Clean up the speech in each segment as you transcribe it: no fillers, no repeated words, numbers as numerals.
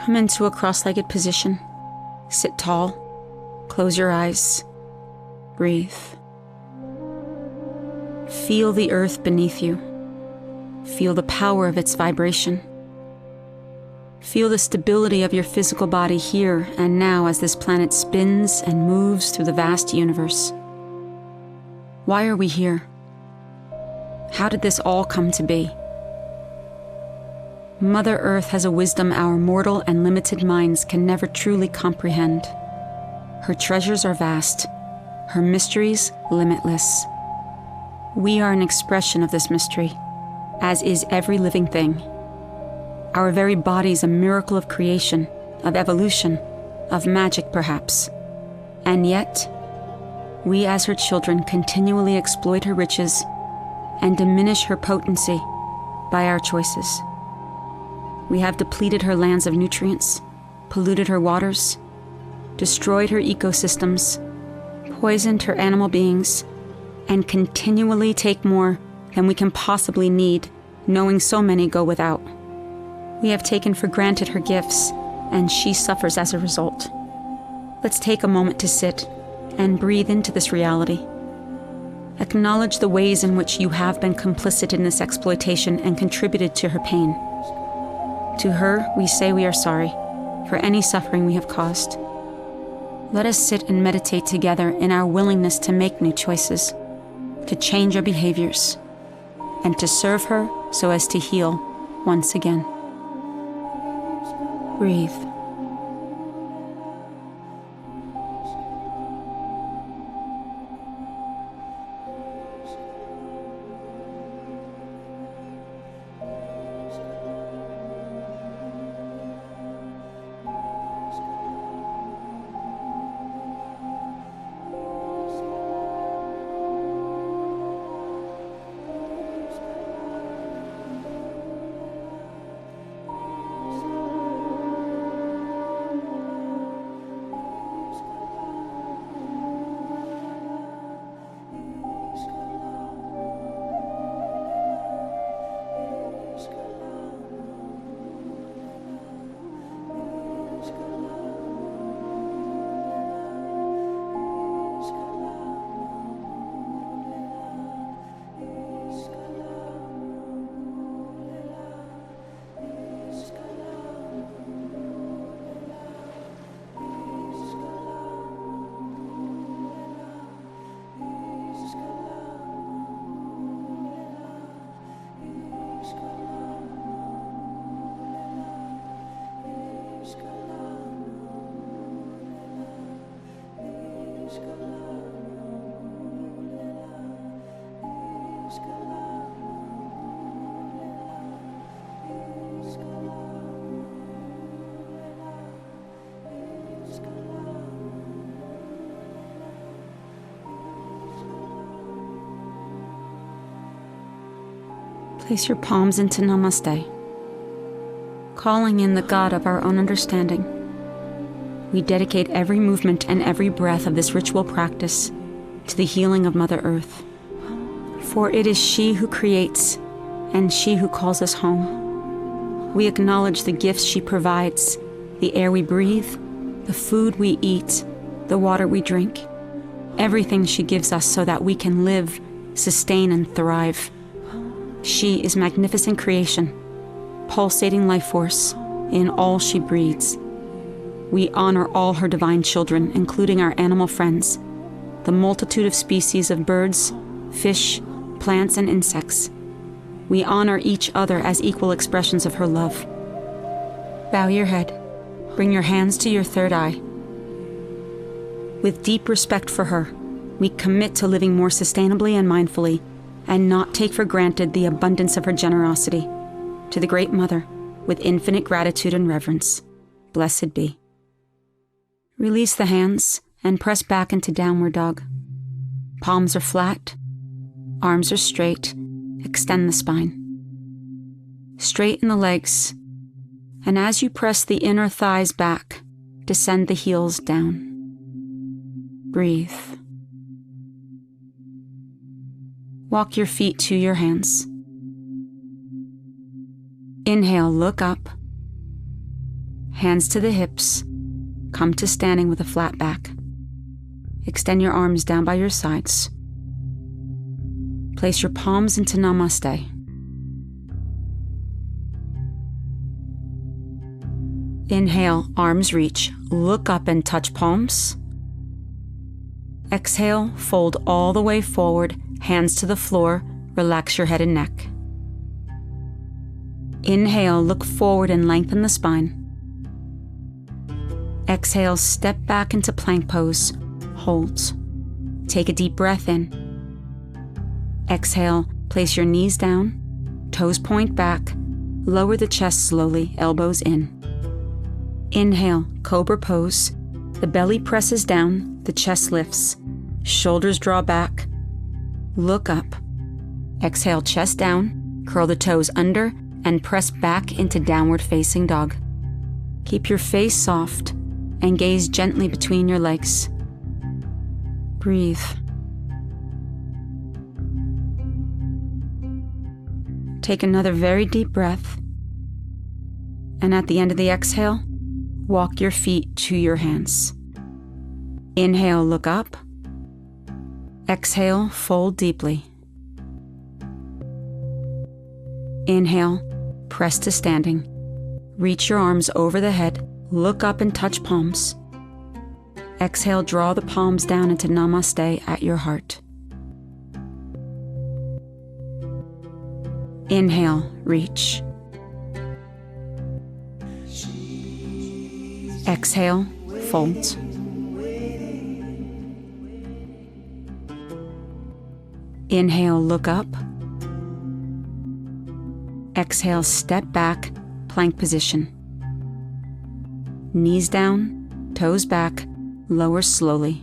Come into a cross-legged position. Sit tall. Close your eyes. Breathe. Feel the earth beneath you. Feel the power of its vibration. Feel the stability of your physical body here and now as this planet spins and moves through the vast universe. Why are we here? How did this all come to be? Mother Earth has a wisdom our mortal and limited minds can never truly comprehend. Her treasures are vast, her mysteries limitless. We are an expression of this mystery, as is every living thing. Our very bodies a miracle of creation, of evolution, of magic perhaps. And yet, we as her children continually exploit her riches and diminish her potency by our choices. We have depleted her lands of nutrients, polluted her waters, destroyed her ecosystems, poisoned her animal beings, and continually take more than we can possibly need, knowing so many go without. We have taken for granted her gifts, and she suffers as a result. Let's take a moment to sit and breathe into this reality. Acknowledge the ways in which you have been complicit in this exploitation and contributed to her pain. To her, we say we are sorry for any suffering we have caused. Let us sit and meditate together in our willingness to make new choices, to change our behaviors, and to serve her so as to heal once again. Breathe. Place your palms into Namaste, calling in the God of our own understanding. We dedicate every movement and every breath of this ritual practice to the healing of Mother Earth. For it is she who creates and she who calls us home. We acknowledge the gifts she provides, the air we breathe, the food we eat, the water we drink, everything she gives us so that we can live, sustain, and thrive. She is magnificent creation, pulsating life force in all she breathes. We honor all her divine children, including our animal friends, the multitude of species of birds, fish, plants, and insects. We honor each other as equal expressions of her love. Bow your head. Bring your hands to your third eye. With deep respect for her, we commit to living more sustainably and mindfully, and not take for granted the abundance of her generosity. To the Great Mother, with infinite gratitude and reverence, blessed be. Release the hands and press back into downward dog. Palms are flat, arms are straight, extend the spine. Straighten the legs, and as you press the inner thighs back, descend the heels down. Breathe. Walk your feet to your hands. Inhale, look up. Hands to the hips. Come to standing with a flat back. Extend your arms down by your sides. Place your palms into Namaste. Inhale, arms reach. Look up and touch palms. Exhale, fold all the way forward, hands to the floor. Relax your head and neck. Inhale, look forward and lengthen the spine. Exhale, step back into plank pose. Hold. Take a deep breath in. Exhale, place your knees down, toes point back, lower the chest slowly, elbows in. Inhale, cobra pose. The belly presses down, the chest lifts, shoulders draw back. Look up. Exhale, chest down, curl the toes under, and press back into downward facing dog. Keep your face soft and gaze gently between your legs. Breathe. Take another very deep breath. And at the end of the exhale, walk your feet to your hands. Inhale, look up. Exhale, fold deeply. Inhale, press to standing. Reach your arms over the head, look up and touch palms. Exhale, draw the palms down into Namaste at your heart. Inhale, reach. Exhale, fold. Inhale, look up. Exhale, step back, plank position. Knees down, toes back, lower slowly.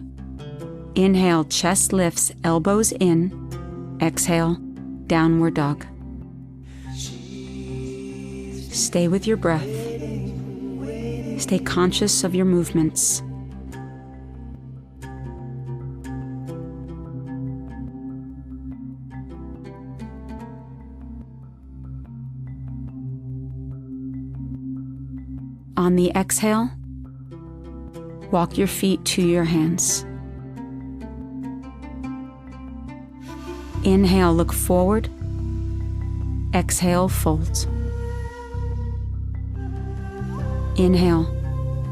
Inhale, chest lifts, elbows in. Exhale, downward dog. Stay with your breath. Stay conscious of your movements. On the exhale, walk your feet to your hands. Inhale, look forward. Exhale, fold. Inhale,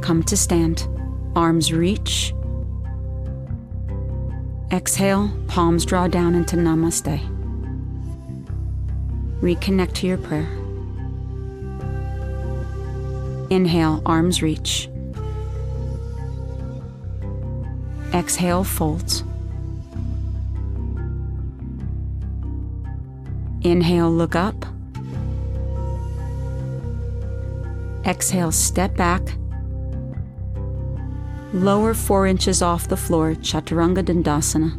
come to stand. Arms reach. Exhale, palms draw down into Namaste. Reconnect to your prayer. Inhale, arms reach. Exhale, fold. Inhale, look up. Exhale, step back. Lower 4 inches off the floor, Chaturanga Dandasana.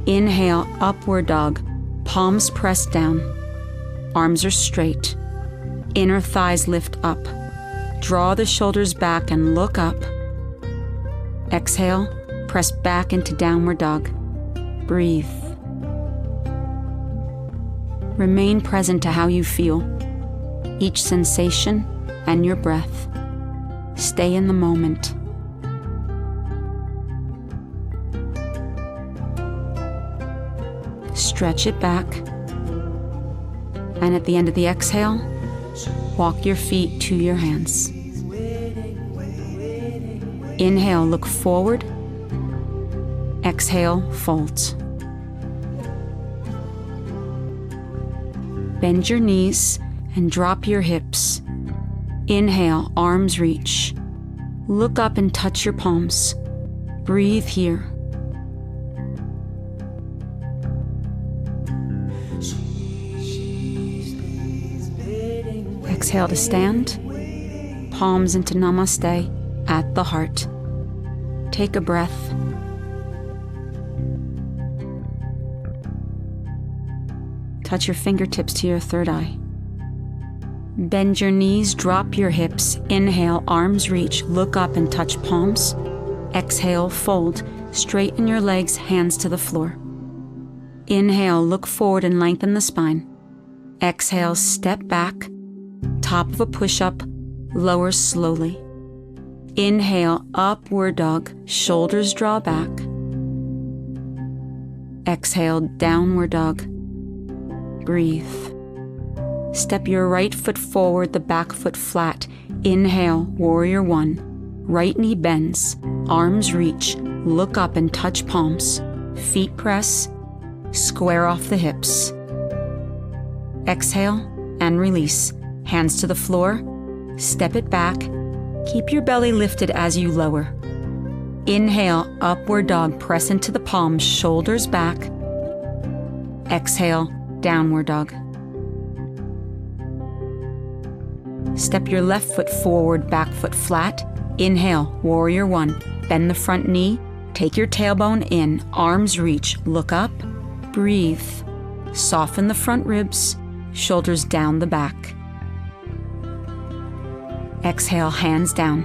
Inhale, upward dog. Palms pressed down. Arms are straight. Inner thighs lift up. Draw the shoulders back and look up. Exhale, press back into downward dog. Breathe. Remain present to how you feel, each sensation and your breath. Stay in the moment. Stretch it back. And at the end of the exhale, walk your feet to your hands. Inhale, look forward. Exhale, fold. Bend your knees and drop your hips. Inhale, arms reach. Look up and touch your palms. Breathe here. Exhale to stand. Palms into Namaste at the heart. Take a breath. Touch your fingertips to your third eye. Bend your knees, drop your hips. Inhale, arms reach. Look up and touch palms. Exhale, fold. Straighten your legs, hands to the floor. Inhale, look forward and lengthen the spine. Exhale, step back. Top of a push-up. lower slowly. Inhale, upward dog, shoulders draw back. Exhale, downward dog. Breathe. Step your right foot forward, the back foot flat. Inhale, warrior one. Right knee bends, arms reach, look up and touch palms. Feet press, square off the hips. Exhale and release. Hands to the floor, step it back. Keep your belly lifted as you lower. Inhale, upward dog, press into the palms, shoulders back. Exhale, downward dog. Step your left foot forward, back foot flat. Inhale, warrior one. Bend the front knee, take your tailbone in, arms reach, look up, breathe. Soften the front ribs, shoulders down the back. Exhale, hands down,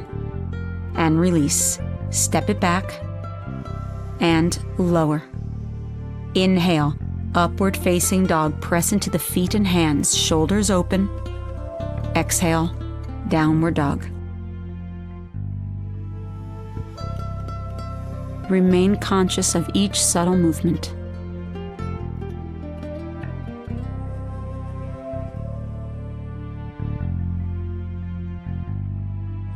and release. Step it back, and lower. Inhale, upward facing dog, press into the feet and hands, shoulders open. Exhale, downward dog. Remain conscious of each subtle movement.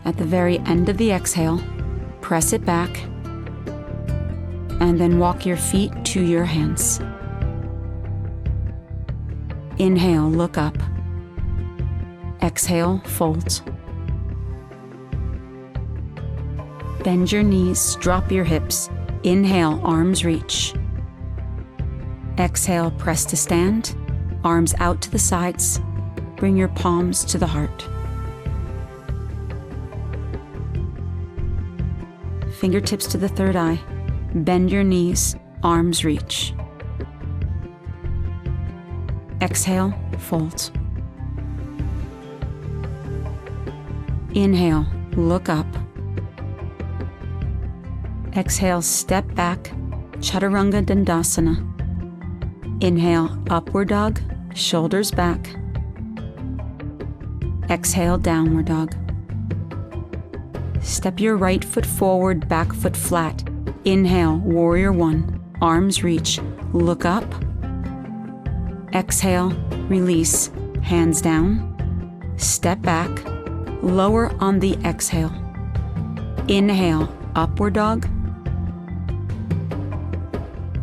At the very end of the exhale, press it back, and then walk your feet to your hands. Inhale, look up. Exhale, fold. Bend your knees, drop your hips. Inhale, arms reach. Exhale, press to stand. Arms out to the sides. Bring your palms to the heart. Fingertips to the third eye. Bend your knees, arms reach. Exhale, fold. Inhale, look up. Exhale, step back, Chaturanga Dandasana. Inhale, upward dog, shoulders back. Exhale, downward dog. Step your right foot forward, back foot flat. Inhale, warrior one, arms reach, look up. Exhale, release, hands down. Step back, lower on the exhale. Inhale, upward dog.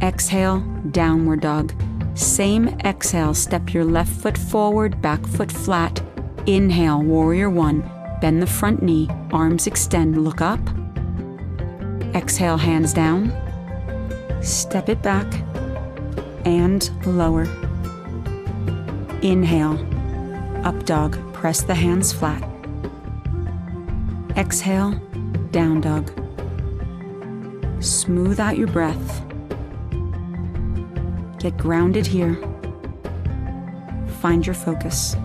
Exhale, downward dog. Same exhale, step your left foot forward, back foot flat. Inhale, warrior one. Bend the front knee, arms extend, look up. Exhale, hands down. Step it back and lower. Inhale, up dog, press the hands flat. Exhale, down dog. Smooth out your breath. Get grounded here. Find your focus.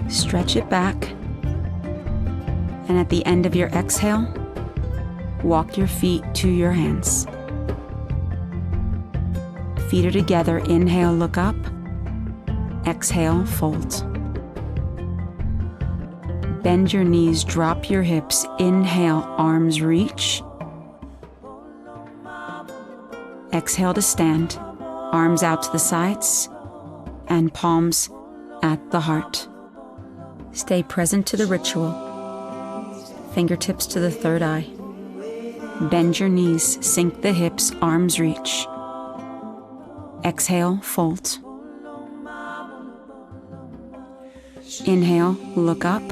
Stretch it back, and at the end of your exhale, walk your feet to your hands. Feet are together. Inhale, look up. Exhale, fold. Bend your knees, drop your hips. Inhale, arms reach. Exhale to stand, arms out to the sides, and palms at the heart. Stay present to the ritual. Fingertips to the third eye. Bend your knees, sink the hips, arms reach. Exhale, fold. Inhale, look up.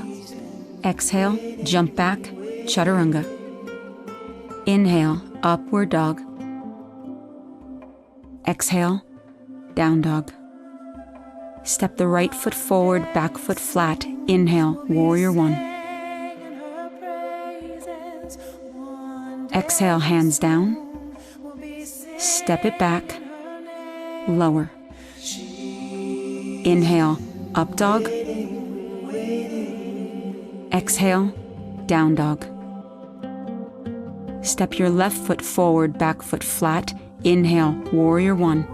Exhale, jump back, Chaturanga. Inhale, upward dog. Exhale, down dog. Step the right foot forward, back foot flat. Inhale, warrior one. Exhale, hands down. Step it back, lower. Inhale, up dog. Exhale, down dog. Step your left foot forward, back foot flat. Inhale, warrior one.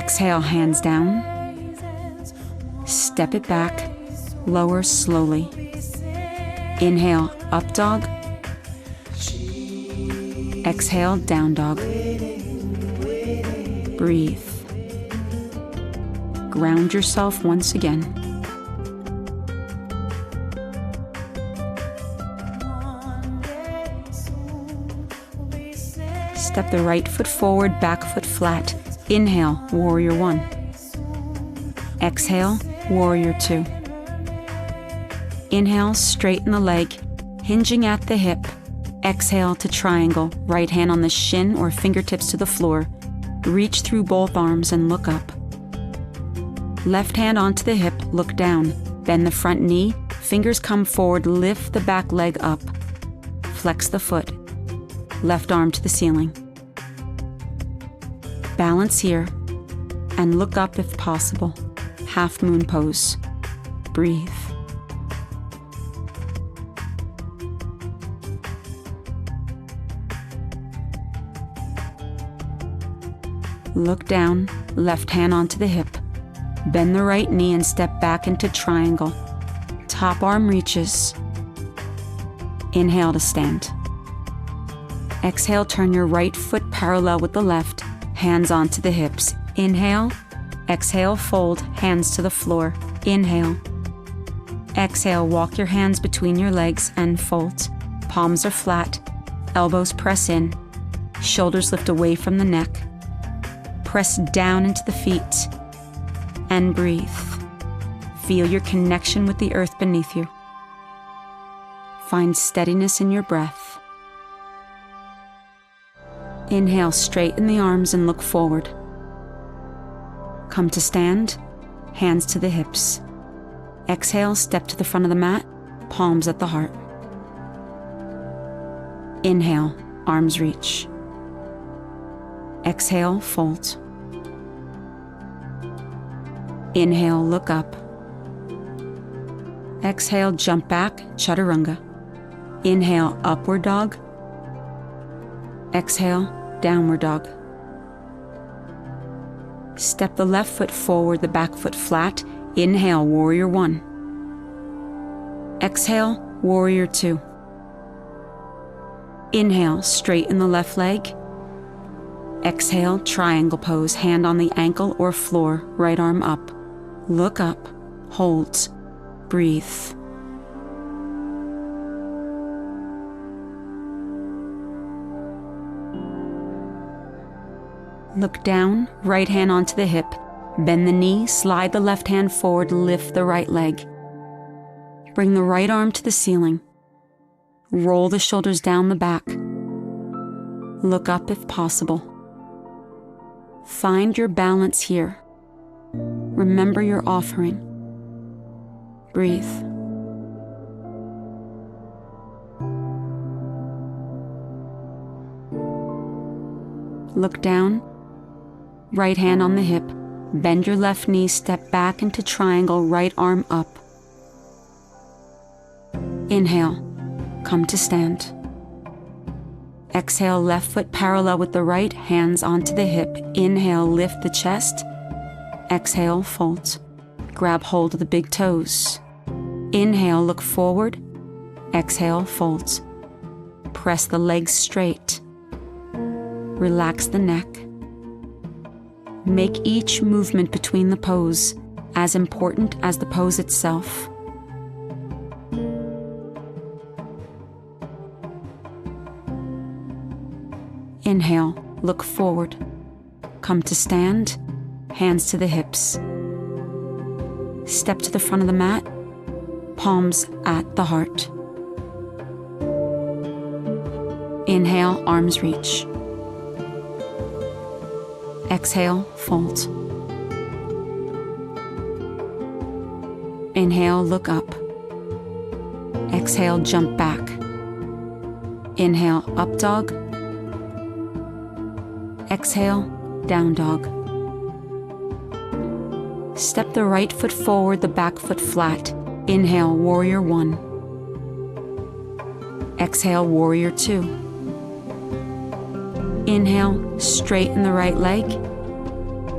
Exhale, hands down. Step it back, lower slowly. Inhale, up dog. Exhale, down dog. Breathe. Ground yourself once again. Step the right foot forward, back foot flat. Inhale, warrior one. Exhale, warrior two. Inhale, straighten the leg, hinging at the hip. Exhale to triangle, right hand on the shin or fingertips to the floor. Reach through both arms and look up. Left hand onto the hip, look down. Bend the front knee, fingers come forward, lift the back leg up. Flex the foot. Left arm to the ceiling. Balance here and look up if possible. Half moon pose. Breathe. Look down, left hand onto the hip. Bend the right knee and step back into triangle. Top arm reaches. Inhale to stand. Exhale, turn your right foot parallel with the left, hands onto the hips. Inhale, exhale, fold, hands to the floor. Inhale. Exhale, walk your hands between your legs and fold. Palms are flat, elbows press in, shoulders lift away from the neck. Press down into the feet and breathe. Feel your connection with the earth beneath you. Find steadiness in your breath. Inhale, straighten the arms and look forward. Come to stand, hands to the hips. Exhale, step to the front of the mat, palms at the heart. Inhale, arms reach. Exhale, fold. Inhale, look up. Exhale, jump back, chaturanga. Inhale, upward dog. Exhale, downward dog. Step the left foot forward, the back foot flat. Inhale, warrior one. Exhale, warrior two. Inhale, straighten the left leg. Exhale, triangle pose, hand on the ankle or floor, right arm up. Look up, hold, breathe. Look down, right hand onto the hip. Bend the knee, slide the left hand forward, lift the right leg. Bring the right arm to the ceiling. Roll the shoulders down the back. Look up if possible. Find your balance here. Remember your offering. Breathe. Look down, right hand on the hip. Bend your left knee, step back into triangle, right arm up. Inhale, come to stand. Exhale, left foot parallel with the right, hands onto the hip. Inhale, lift the chest. Exhale, fold. Grab hold of the big toes. Inhale, look forward. Exhale, fold. Press the legs straight. Relax the neck. Make each movement between the pose as important as the pose itself. Inhale, look forward. Come to stand, hands to the hips. Step to the front of the mat, palms at the heart. Inhale, arms reach. Exhale, fold. Inhale, look up. Exhale, jump back. Inhale, up dog. Exhale, down dog. Step the right foot forward, the back foot flat. Inhale, warrior one. Exhale, warrior two. Inhale, straighten the right leg.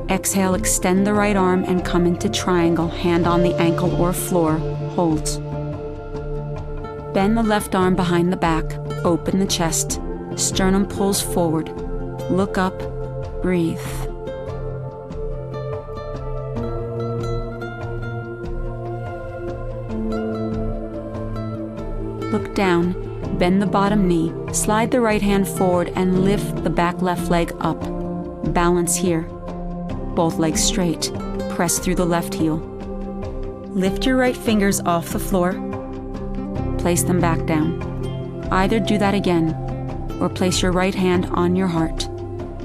Exhale, extend the right arm and come into triangle, hand on the ankle or floor. Hold. Bend the left arm behind the back, open the chest. Sternum pulls forward. Look up, breathe. Look down, bend the bottom knee, slide the right hand forward and lift the back left leg up. Balance here. Both legs straight. Press through the left heel. Lift your right fingers off the floor. Place them back down. Either do that again, or place your right hand on your heart,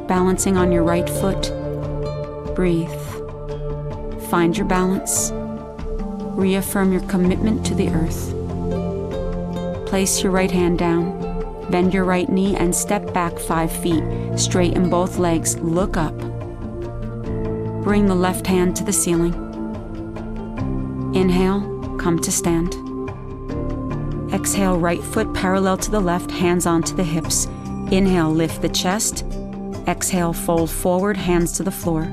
balancing on your right foot. Breathe. Find your balance. Reaffirm your commitment to the earth. Place your right hand down. Bend your right knee and step back 5 feet. Straighten both legs. Look up. Bring the left hand to the ceiling. Inhale, come to stand. Exhale, right foot parallel to the left, hands onto the hips. Inhale, lift the chest. Exhale, fold forward, hands to the floor.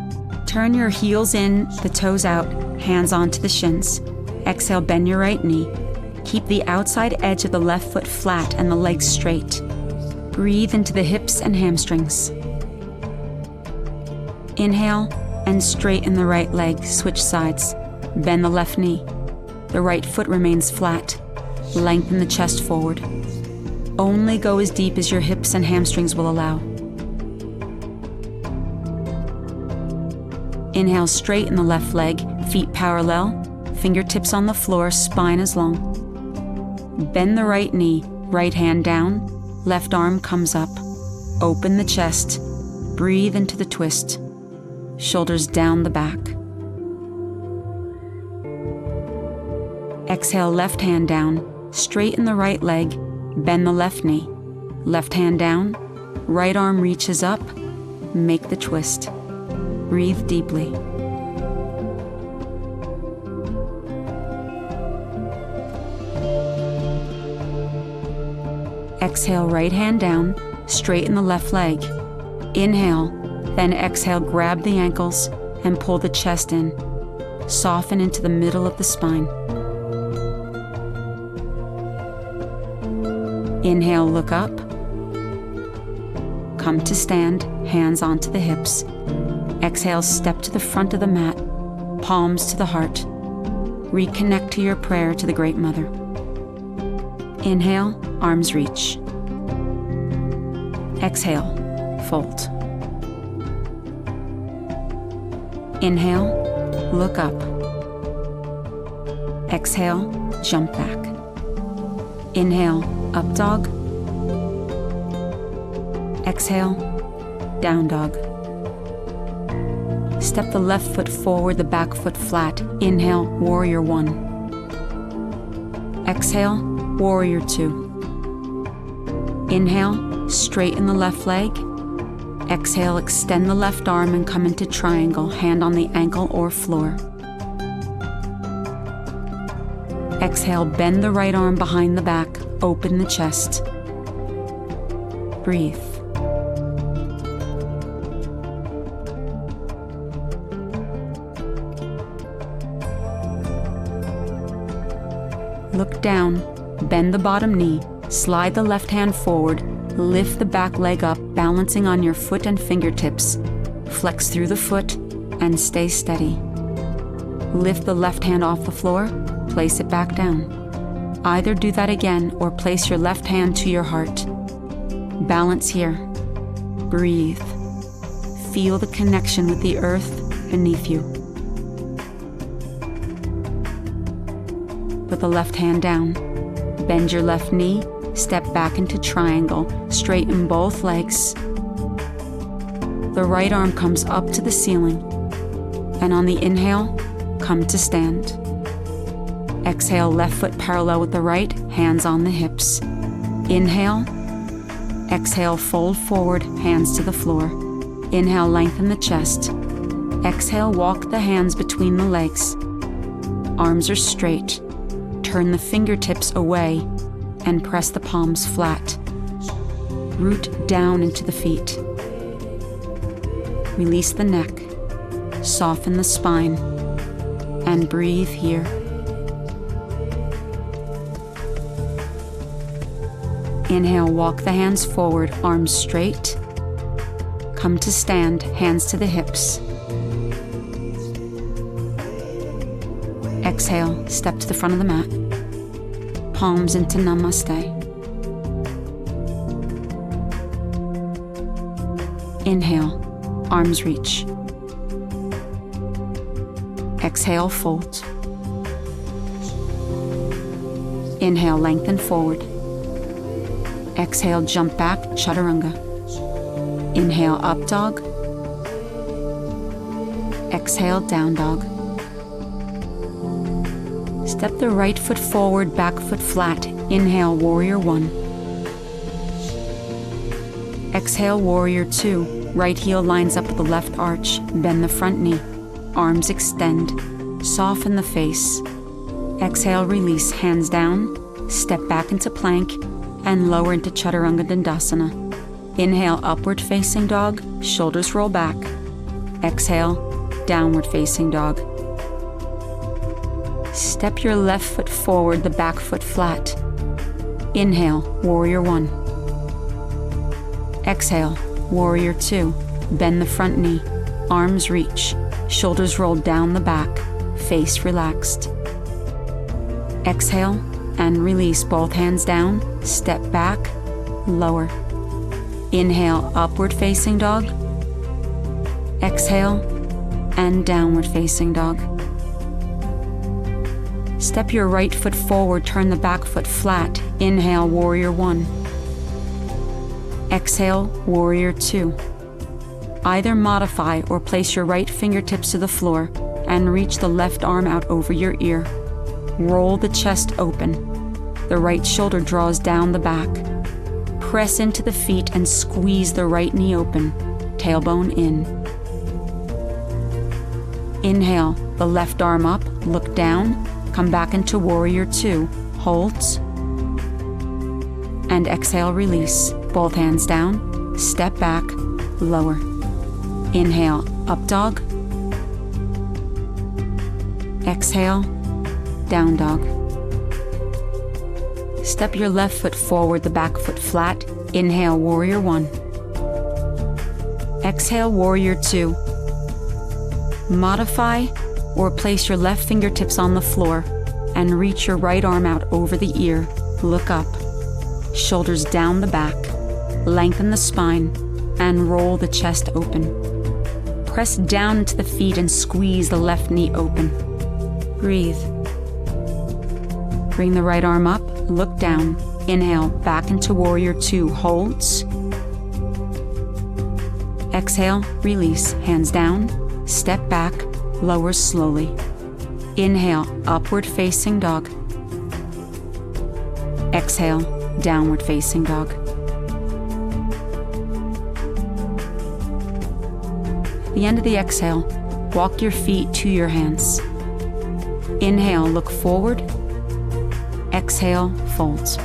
Turn your heels in, the toes out, hands onto the shins. Exhale, bend your right knee. Keep the outside edge of the left foot flat and the legs straight. Breathe into the hips and hamstrings. Inhale and straighten the right leg, switch sides. Bend the left knee. The right foot remains flat. Lengthen the chest forward. Only go as deep as your hips and hamstrings will allow. Inhale, straighten the left leg, feet parallel, fingertips on the floor, spine is long. Bend the right knee, right hand down, left arm comes up. Open the chest. Breathe into the twist. Shoulders down the back. Exhale, left hand down. Straighten the right leg. Bend the left knee. Left hand down. Right arm reaches up. Make the twist. Breathe deeply. Exhale, right hand down. Straighten the left leg. Inhale, then exhale, grab the ankles and pull the chest in. Soften into the middle of the spine. Inhale, look up. Come to stand, hands onto the hips. Exhale, step to the front of the mat, palms to the heart. Reconnect to your prayer to the Great Mother. Inhale, arms reach. Exhale, fold. Inhale, look up. Exhale, jump back. Inhale, up dog. Exhale, down dog. Step the left foot forward, the back foot flat. Inhale, warrior 1. Exhale, warrior 2. Inhale, straighten the left leg. Exhale, extend the left arm and come into triangle, hand on the ankle or floor. Exhale, bend the right arm behind the back, open the chest. Breathe. Look down, bend the bottom knee, slide the left hand forward, lift the back leg up, balancing on your foot and fingertips. Flex through the foot and stay steady. Lift the left hand off the floor, place it back down. Either do that again or place your left hand to your heart. Balance here. Breathe. Feel the connection with the earth beneath you. Put the left hand down. Bend your left knee, step back into triangle, straighten both legs. The right arm comes up to the ceiling, and on the inhale, come to stand. Exhale, left foot parallel with the right, hands on the hips. Inhale. Exhale, fold forward, hands to the floor. Inhale, lengthen the chest. Exhale, walk the hands between the legs. Arms are straight. Turn the fingertips away and press the palms flat. Root down into the feet. Release the neck. Soften the spine and breathe here. Inhale, walk the hands forward, arms straight. Come to stand, hands to the hips. Exhale, step to the front of the mat. Palms into Namaste. Inhale, arms reach. Exhale, fold. Inhale, lengthen forward. Exhale, jump back, chaturanga. Inhale, up dog. Exhale, down dog. Step the right foot forward, back foot flat. Inhale, warrior one. Exhale, warrior two. Right heel lines up with the left arch. Bend the front knee. Arms extend. Soften the face. Exhale, release, hands down. Step back into plank and lower into chaturanga dandasana. Inhale, upward facing dog. Shoulders roll back. Exhale, downward facing dog. Step your left foot forward, the back foot flat. Inhale, warrior one. Exhale, warrior two. Bend the front knee. Arms reach. Shoulders roll down the back. Face relaxed. Exhale and release, both hands down. Step back, lower. Inhale, upward facing dog. Exhale and downward facing dog. Step your right foot forward, turn the back foot flat. Inhale, warrior one. Exhale, warrior two. Either modify or place your right fingertips to the floor and reach the left arm out over your ear. Roll the chest open. The right shoulder draws down the back. Press into the feet and squeeze the right knee open. Tailbone in. Inhale, the left arm up, look down. Come back into warrior two, holds. And exhale, release. Both hands down, step back, lower. Inhale, up dog. Exhale, down dog. Step your left foot forward, the back foot flat. Inhale, warrior one. Exhale, warrior two. Modify or place your left fingertips on the floor and reach your right arm out over the ear. Look up. Shoulders down the back. Lengthen the spine and roll the chest open. Press down into the feet and squeeze the left knee open. Breathe. Bring the right arm up, look down. Inhale, back into warrior two, holds. Exhale, release, hands down, step back, lower slowly. Inhale, upward facing dog. Exhale, downward facing dog. At the end of the exhale, walk your feet to your hands. Inhale, look forward. Exhale, folds.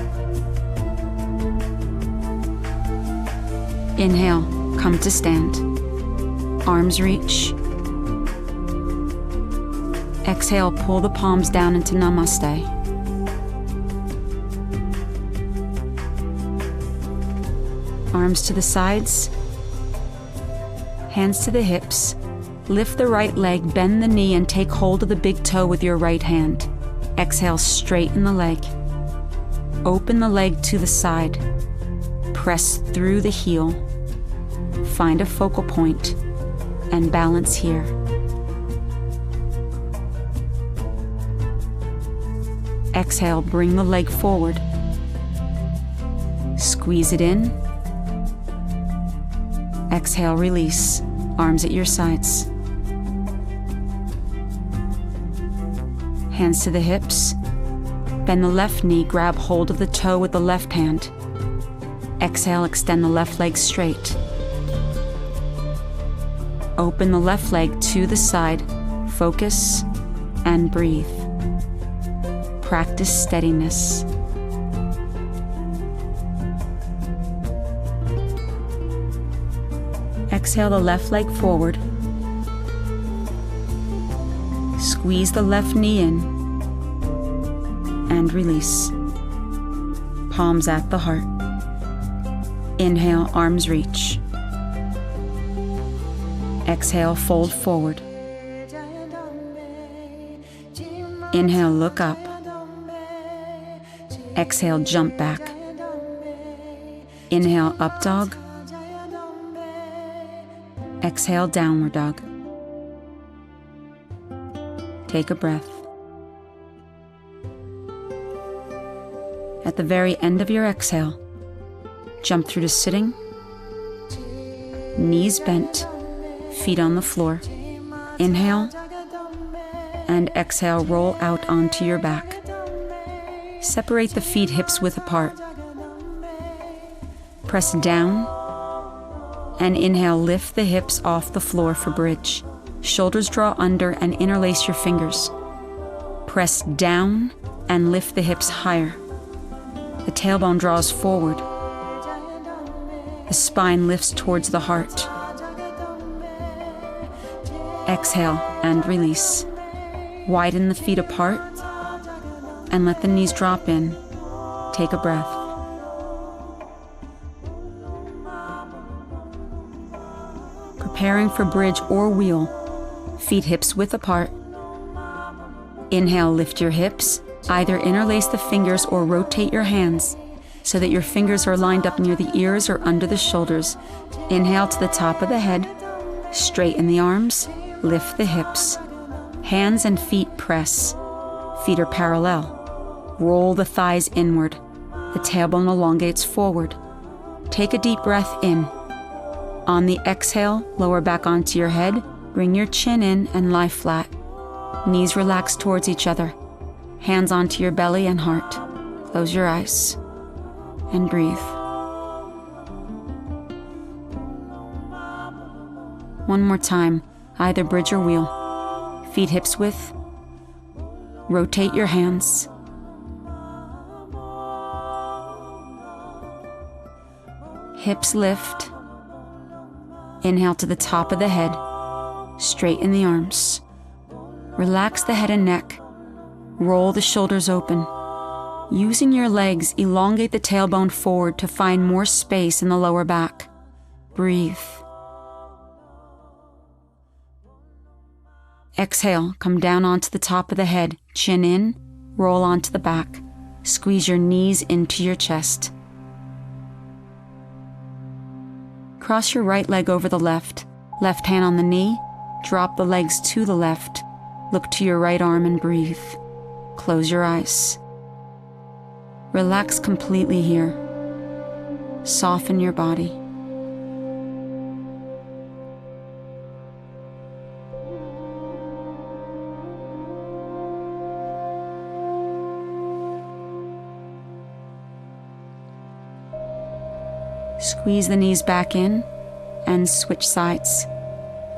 Inhale, come to stand. Arms reach. Exhale, pull the palms down into Namaste. Arms to the sides. Hands to the hips. Lift the right leg, bend the knee, and take hold of the big toe with your right hand. Exhale, straighten the leg. Open the leg to the side. Press through the heel. Find a focal point and balance here. Exhale, bring the leg forward. Squeeze it in. Exhale, release. Arms at your sides. Hands to the hips. Bend the left knee, grab hold of the toe with the left hand. Exhale, extend the left leg straight. Open the left leg to the side. Focus and breathe. Practice steadiness. Exhale the left leg forward. Squeeze the left knee in and release. Palms at the heart. Inhale, arms reach. Exhale, fold forward. Inhale, look up. Exhale, jump back. Inhale, up dog. Exhale, downward dog. Take a breath. At the very end of your exhale, jump through to sitting, knees bent, feet on the floor. Inhale, and exhale, roll out onto your back. Separate the feet hips width apart. Press down, and inhale, lift the hips off the floor for bridge. Shoulders draw under and interlace your fingers. Press down and lift the hips higher. The tailbone draws forward. The spine lifts towards the heart. Exhale and release. Widen the feet apart and let the knees drop in. Take a breath. Preparing for bridge or wheel, feet hips width apart. Inhale, lift your hips. Either interlace the fingers or rotate your hands so that your fingers are lined up near the ears or under the shoulders. Inhale to the top of the head. Straighten the arms. Lift the hips. Hands and feet press. Feet are parallel. Roll the thighs inward. The tailbone elongates forward. Take a deep breath in. On the exhale, lower back onto your head. Bring your chin in and lie flat. Knees relax towards each other. Hands onto your belly and heart. Close your eyes and breathe. One more time, either bridge or wheel. Feet hips width. Rotate your hands. Hips lift. Inhale to the top of the head. Straighten the arms. Relax the head and neck. Roll the shoulders open. Using your legs, elongate the tailbone forward to find more space in the lower back. Breathe. Exhale, come down onto the top of the head, chin in, roll onto the back. Squeeze your knees into your chest. Cross your right leg over the left hand on the knee, drop the legs to the left, look to your right arm and breathe. Close your eyes. Relax completely here. Soften your body. Squeeze the knees back in and switch sides.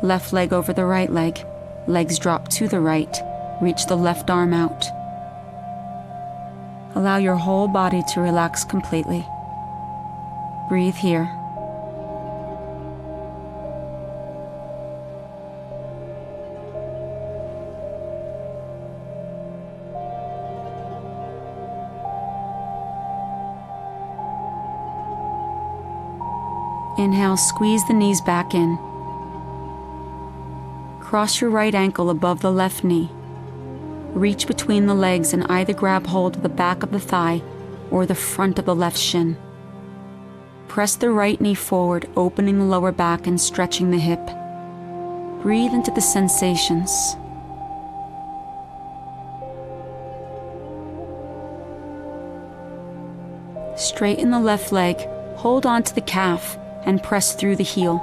Left leg over the right leg. Legs drop to the right. Reach the left arm out. Allow your whole body to relax completely. Breathe here. Inhale, squeeze the knees back in. Cross your right ankle above the left knee. Reach between the legs and either grab hold of the back of the thigh or the front of the left shin. Press the right knee forward, opening the lower back and stretching the hip. Breathe into the sensations. Straighten the left leg, hold on to the calf, and press through the heel.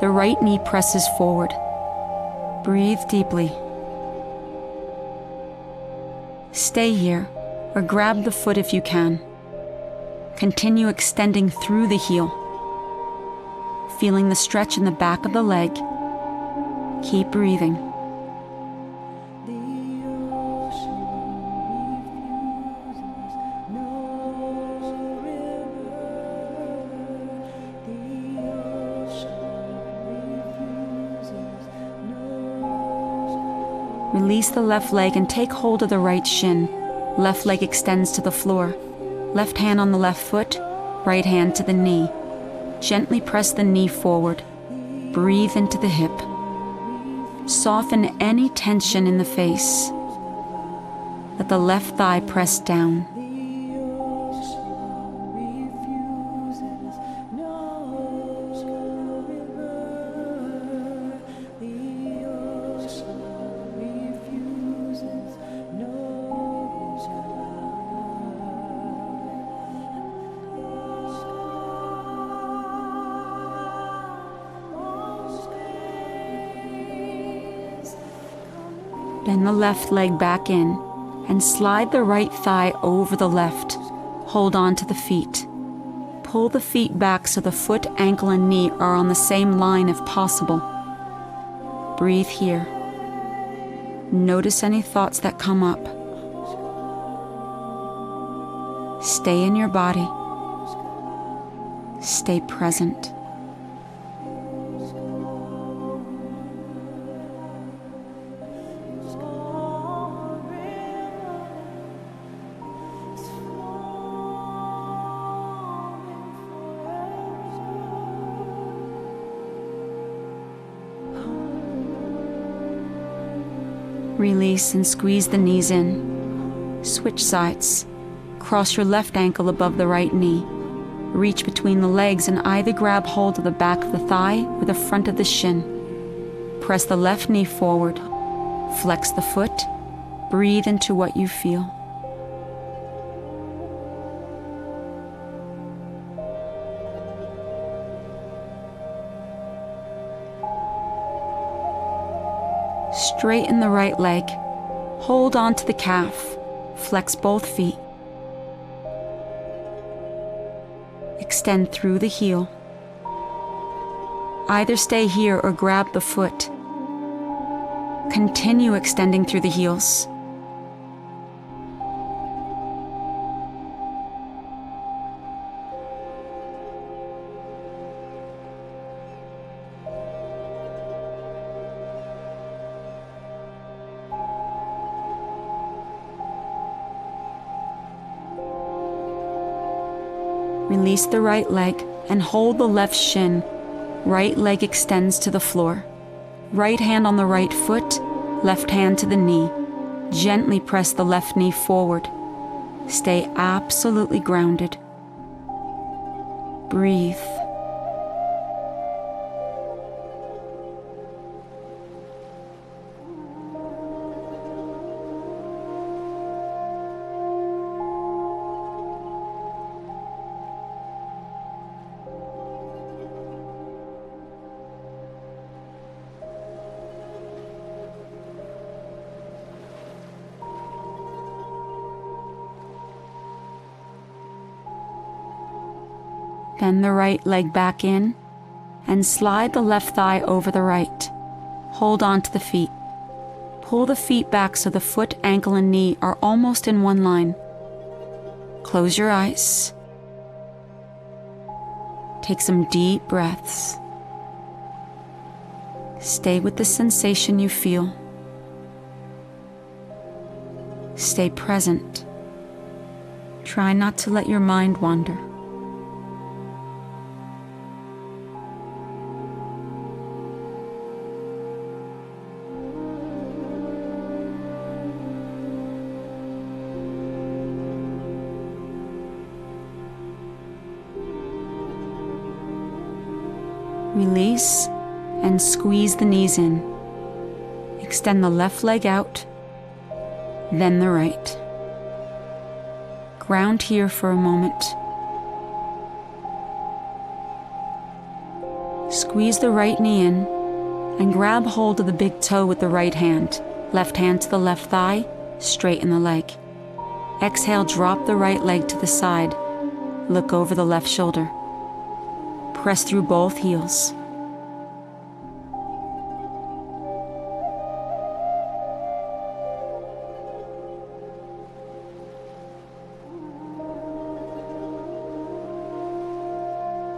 The right knee presses forward. Breathe deeply. Stay here, or grab the foot if you can. Continue extending through the heel. Feeling the stretch in the back of the leg. Keep breathing. Release the left leg and take hold of the right shin. Left leg extends to the floor. Left hand on the left foot, right hand to the knee. Gently press the knee forward. Breathe into the hip. Soften any tension in the face. Let the left thigh press down. Bend the left leg back in and slide the right thigh over the left. Hold on to the feet. Pull the feet back so the foot, ankle, and knee are on the same line if possible. Breathe here. Notice any thoughts that come up. Stay in your body. Stay present. Release and squeeze the knees in. Switch sides. Cross your left ankle above the right knee. Reach between the legs and either grab hold of the back of the thigh or the front of the shin. Press the left knee forward. Flex the foot. Breathe into what you feel. Straighten the right leg. Hold on to the calf. Flex both feet. Extend through the heel. Either stay here or grab the foot. Continue extending through the heels. Release the right leg and hold the left shin. Right leg extends to the floor. Right hand on the right foot, left hand to the knee. Gently press the left knee forward. Stay absolutely grounded. Breathe. Bend the right leg back in and slide the left thigh over the right. Hold on to the feet. Pull the feet back so the foot, ankle, and knee are almost in one line. Close your eyes. Take some deep breaths. Stay with the sensation you feel. Stay present. Try not to let your mind wander. Release and squeeze the knees in. Extend the left leg out, then the right. Ground here for a moment. Squeeze the right knee in and grab hold of the big toe with the right hand. Left hand to the left thigh, straighten the leg. Exhale, drop the right leg to the side. Look over the left shoulder. Press through both heels.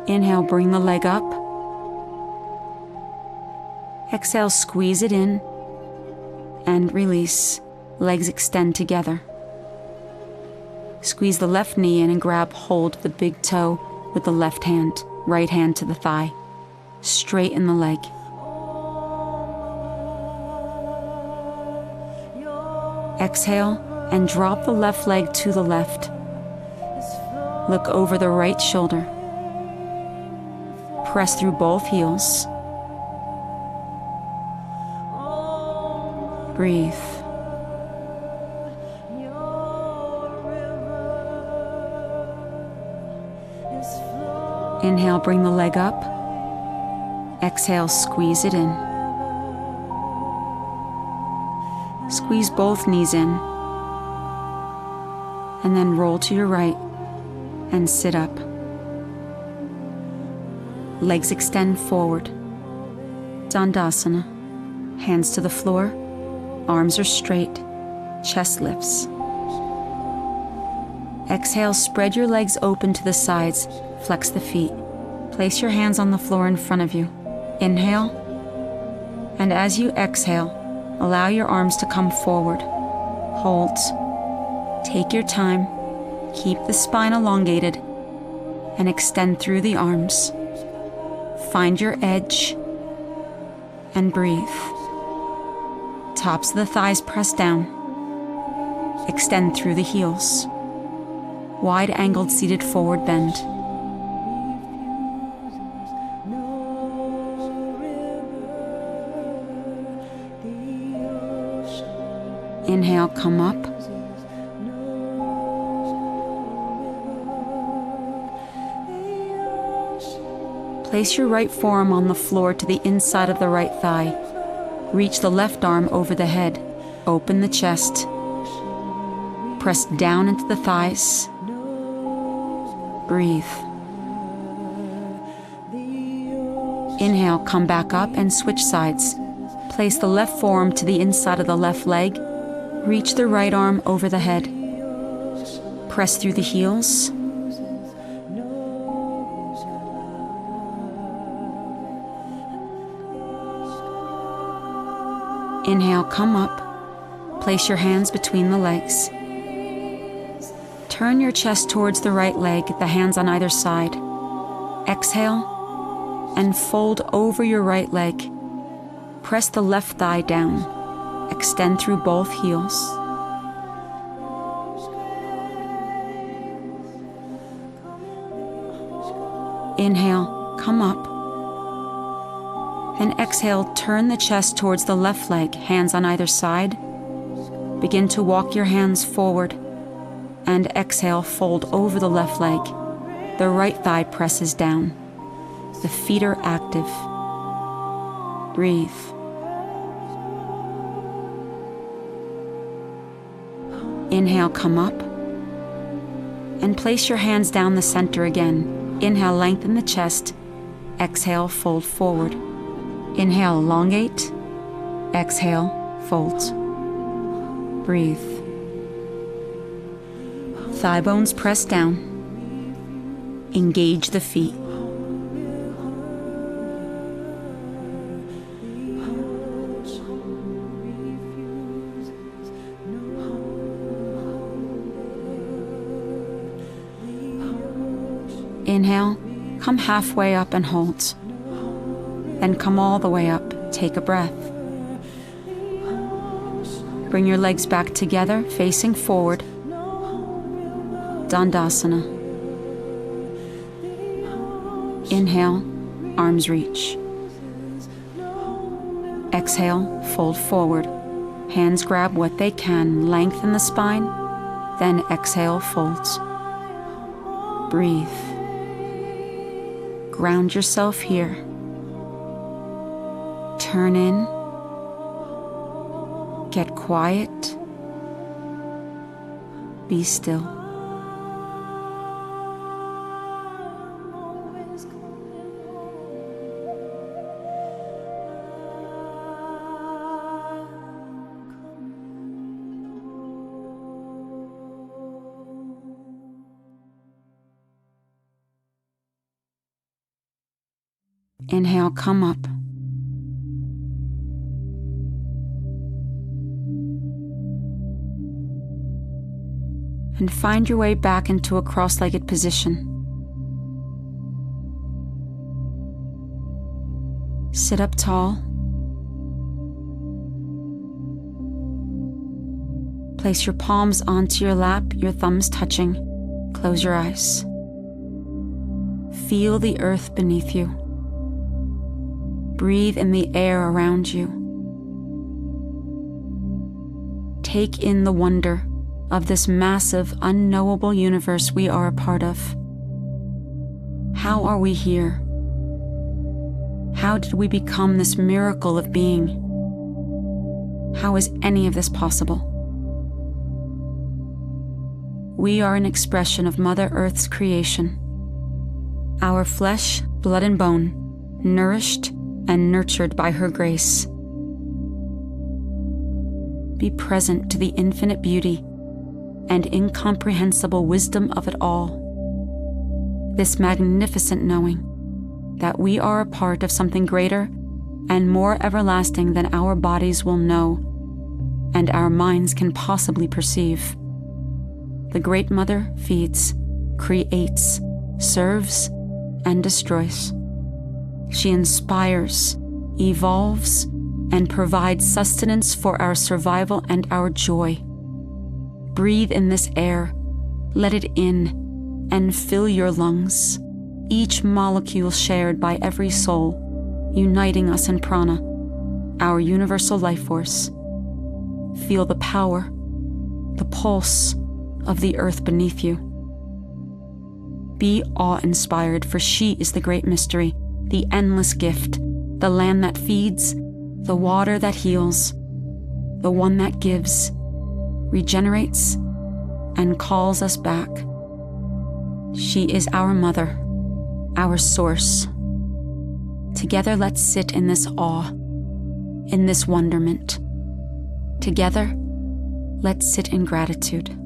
Inhale, bring the leg up. Exhale, squeeze it in. and release. Legs extend together. Squeeze the left knee in and grab hold of the big toe with the left hand, right hand to the thigh. Straighten the leg. Exhale and drop the left leg to the left. Look over the right shoulder. Press through both heels. Breathe. Inhale, bring the leg up. Exhale, squeeze it in. Squeeze both knees in. And then roll to your right and sit up. Legs extend forward. Dandasana. Hands to the floor. Arms are straight. Chest lifts. Exhale, spread your legs open to the sides. Flex the feet. Place your hands on the floor in front of you. Inhale. And as you exhale, allow your arms to come forward. Hold. Take your time. Keep the spine elongated and extend through the arms. Find your edge and breathe. Tops of the thighs press down. Extend through the heels. Wide-angled seated forward bend. Inhale, come up. Place your right forearm on the floor to the inside of the right thigh. Reach the left arm over the head. Open the chest. Press down into the thighs. Breathe. Inhale, come back up and switch sides. Place the left forearm to the inside of the left leg. Reach the right arm over the head. Press through the heels. Inhale, come up. Place your hands between the legs. Turn your chest towards the right leg, the hands on either side. Exhale and fold over your right leg. Press the left thigh down. Extend through both heels. Inhale, come up. And exhale, turn the chest towards the left leg, hands on either side. Begin to walk your hands forward. And exhale, fold over the left leg. The right thigh presses down. The feet are active. Breathe. Inhale, come up. And place your hands down the center again. Inhale, lengthen the chest. Exhale, fold forward. Inhale, elongate. Exhale, fold. Breathe. Thigh bones press down. Engage the feet. Inhale, come halfway up and hold. Then come all the way up. Take a breath. Bring your legs back together, facing forward. Dandasana. Inhale, arms reach. Exhale, fold forward. Hands grab what they can, lengthen the spine, then exhale, fold. Breathe. Ground yourself here. Turn in. Get quiet. Be still. Inhale, come up. and find your way back into a cross-legged position. Sit up tall. Place your palms onto your lap, your thumbs touching. Close your eyes. Feel the earth beneath you. Breathe in the air around you. Take in the wonder of this massive, unknowable universe we are a part of. How are we here? How did we become this miracle of being? How is any of this possible? We are an expression of Mother Earth's creation. Our flesh, blood, and bone, nourished and nurtured by her grace. Be present to the infinite beauty and incomprehensible wisdom of it all. This magnificent knowing that we are a part of something greater and more everlasting than our bodies will know and our minds can possibly perceive. The Great Mother feeds, creates, serves, and destroys. She inspires, evolves, and provides sustenance for our survival and our joy. Breathe in this air, let it in, and fill your lungs, each molecule shared by every soul, uniting us in prana, our universal life force. Feel the power, the pulse of the earth beneath you. Be awe-inspired, for she is the great mystery, the endless gift, the land that feeds, the water that heals, the one that gives, regenerates, and calls us back. She is our mother, our source. Together, let's sit in this awe, in this wonderment. Together, let's sit in gratitude.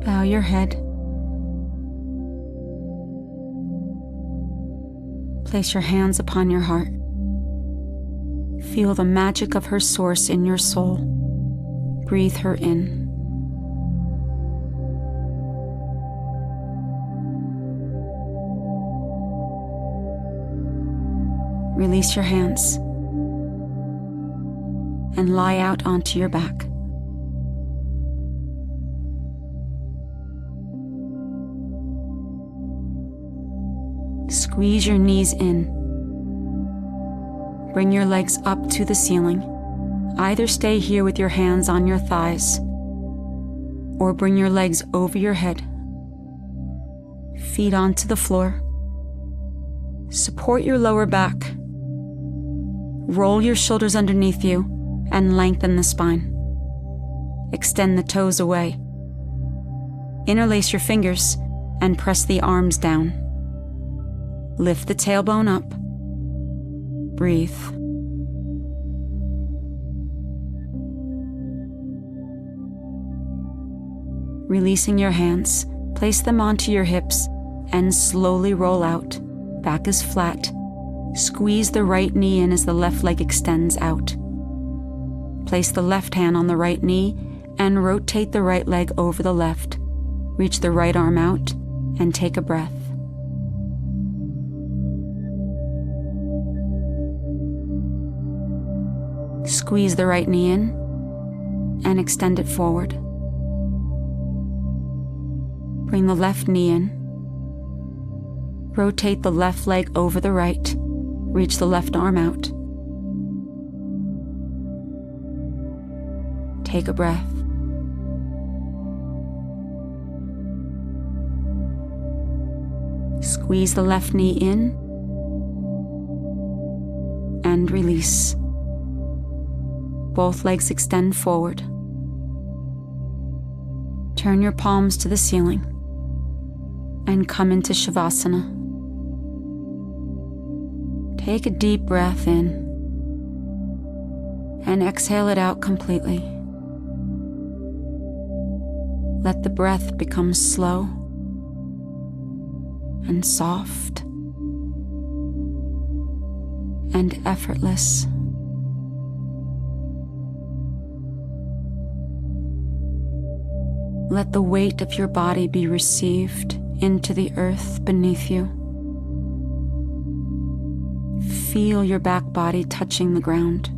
Bow your head. Place your hands upon your heart. Feel the magic of her source in your soul. Breathe her in. Release your hands and lie out onto your back. Squeeze your knees in. Bring your legs up to the ceiling. Either stay here with your hands on your thighs, or bring your legs over your head. Feet onto the floor. Support your lower back. Roll your shoulders underneath you and lengthen the spine. Extend the toes away. Interlace your fingers and press the arms down. Lift the tailbone up. Breathe. Releasing your hands, place them onto your hips and slowly roll out, back is flat, squeeze the right knee in as the left leg extends out. Place the left hand on the right knee and rotate the right leg over the left. Reach the right arm out and take a breath. Squeeze the right knee in and extend it forward. Bring the left knee in. Rotate the left leg over the right. Reach the left arm out. Take a breath. Squeeze the left knee in and release. Both legs extend forward. Turn your palms to the ceiling and come into Shavasana. Take a deep breath in and exhale it out completely. Let the breath become slow and soft and effortless. Let the weight of your body be received into the earth beneath you. Feel your back body touching the ground,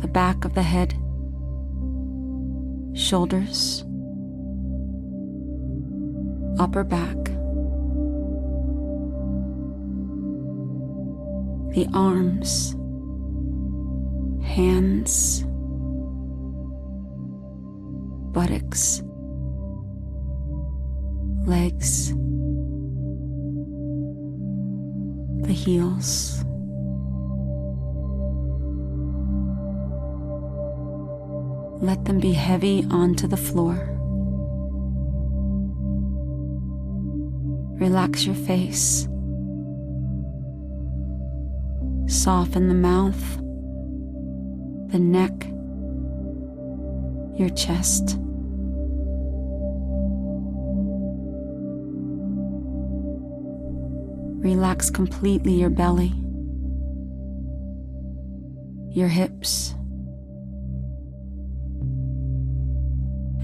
the back of the head, shoulders, upper back, the arms, hands, buttocks, legs, the heels. Let them be heavy onto the floor. Relax your face. Soften the mouth, the neck, your chest. Relax completely your belly, your hips,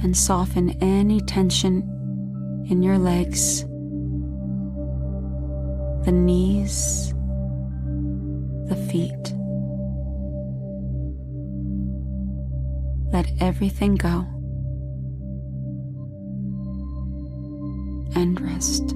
and soften any tension in your legs, the knees, the feet. Let everything go and rest.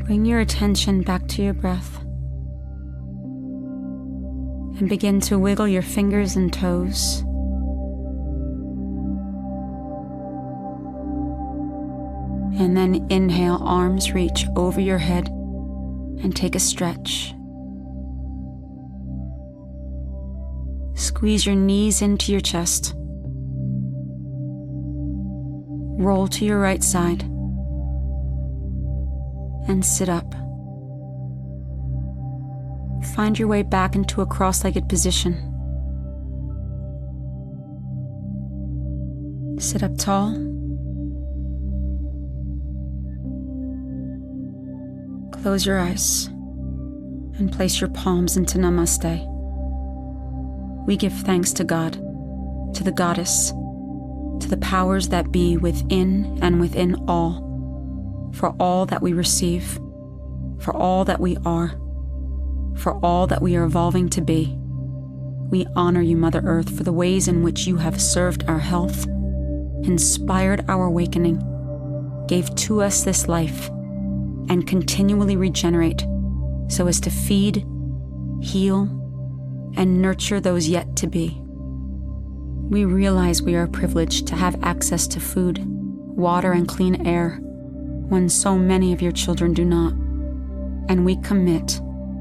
Bring your attention back to your breath and begin to wiggle your fingers and toes. And then inhale, arms reach over your head and take a stretch. Squeeze your knees into your chest. Roll to your right side and sit up. Find your way back into a cross-legged position. Sit up tall. Close your eyes and place your palms into Namaste. We give thanks to God, to the Goddess, to the powers that be within and within all, for all that we receive, for all that we are, for all that we are evolving to be. We honor you, Mother Earth, for the ways in which you have served our health, inspired our awakening, gave to us this life, and continually regenerate so as to feed, heal, and nurture those yet to be. We realize we are privileged to have access to food, water, and clean air when so many of your children do not, and we commit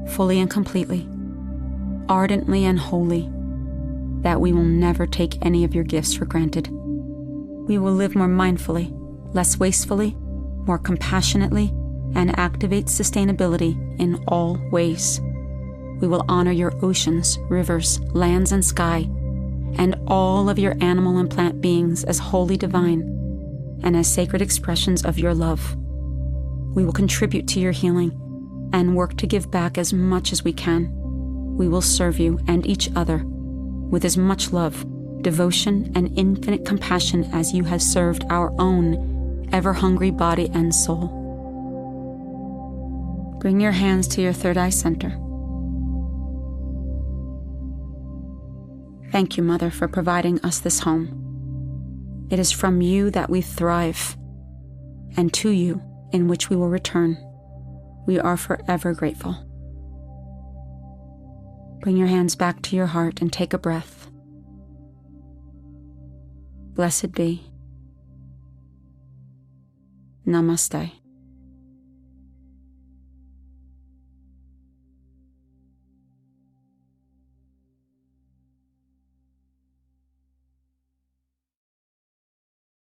fully and completely, ardently and wholly, that we will never take any of your gifts for granted. We will live more mindfully, less wastefully, more compassionately, and activate sustainability in all ways. We will honor your oceans, rivers, lands, and sky, and all of your animal and plant beings as wholly divine and as sacred expressions of your love. We will contribute to your healing and work to give back as much as we can. We will serve you and each other with as much love, devotion, and infinite compassion as you have served our own ever-hungry body and soul. Bring your hands to your third eye center. Thank you, Mother, for providing us this home. It is from you that we thrive, and to you in which we will return. We are forever grateful. Bring your hands back to your heart and take a breath. Blessed be. Namaste.